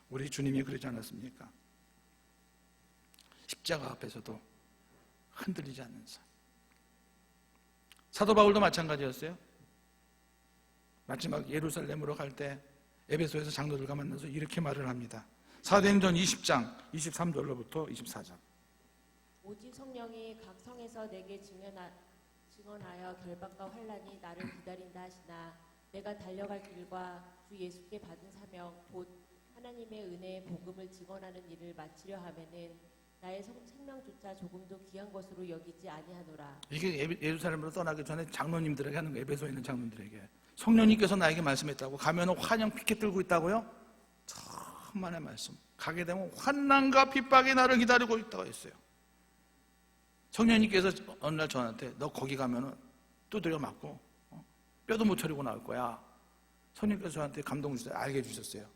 우리 주님이 그러지 않았습니까? 십자가 앞에서도 흔들리지 않는 삶. 사도 바울도 마찬가지였어요. 마지막 예루살렘으로 갈 때 에베소에서 장로들과 만나서 이렇게 말을 합니다. 사도행전 20장 23절로부터 24절. 오직 성령이 각 성에서 내게 증언하여 결박과 환난이 나를 기다린다 하시나 내가 달려갈 길과 주 예수께 받은 사명 곧 하나님의 은혜의 복음을 증언하는 일을 마치려 하면은 나의 생명조차 조금도 귀한 것으로 여기지 아니하노라. 이게 예루살렘으로 떠나기 전에 장로님들에게 하는 거예요. 에베소에 있는 장로님들에게. 성령님께서 나에게 말씀했다고. 가면은 환영 피켓 들고 있다고요? 천만의 말씀. 가게 되면 환난과 핍박이 나를 기다리고 있다고 했어요. 성령님께서 어느 날 저한테 너 거기 가면은 두드려 맞고 뼈도 못 차리고 나올 거야. 성령님께서 저한테 감동을 주셔서 알게 해주셨어요.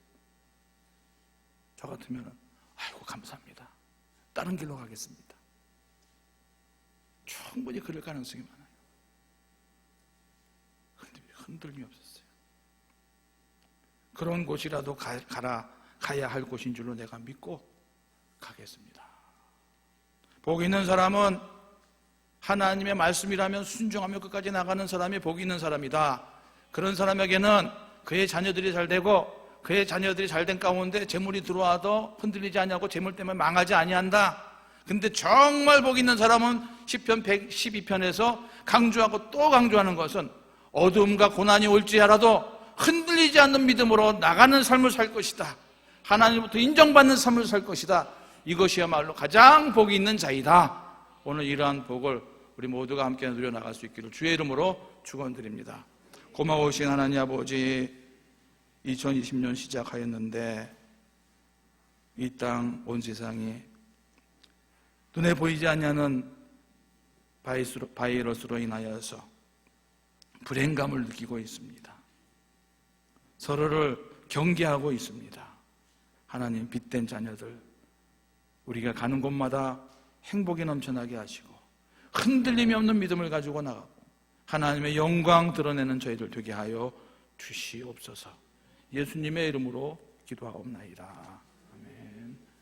저 같으면은 아이고 감사합니다, 다른 길로 가겠습니다. 충분히 그럴 가능성이 많아요. 흔들림이 없었어요. 그런 곳이라도 가야 할 곳인 줄로 내가 믿고 가겠습니다. 복 있는 사람은 하나님의 말씀이라면 순종하며 끝까지 나가는 사람이 복 있는 사람이다. 그런 사람에게는 그의 자녀들이 잘 되고 그의 자녀들이 잘된 가운데 재물이 들어와도 흔들리지 아니하고 재물 때문에 망하지 아니한다. 근데 정말 복 있는 사람은 시편 112편에서 강조하고 또 강조하는 것은 어두움과 고난이 올지라도 흔들리지 않는 믿음으로 나가는 삶을 살 것이다. 하나님부터 인정받는 삶을 살 것이다. 이것이야말로 가장 복이 있는 자이다. 오늘 이러한 복을 우리 모두가 함께 누려나갈 수 있기를 주의 이름으로 축원드립니다. 고마우신 하나님 아버지, 2020년 시작하였는데 이 땅 온 세상이 눈에 보이지 않는 바이러스로 인하여서 불행감을 느끼고 있습니다. 서로를 경계하고 있습니다. 하나님, 빛된 자녀들, 우리가 가는 곳마다 행복이 넘쳐나게 하시고 흔들림이 없는 믿음을 가지고 나가고 하나님의 영광 드러내는 저희들 되게 하여 주시옵소서. 예수님의 이름으로 기도하옵나이다.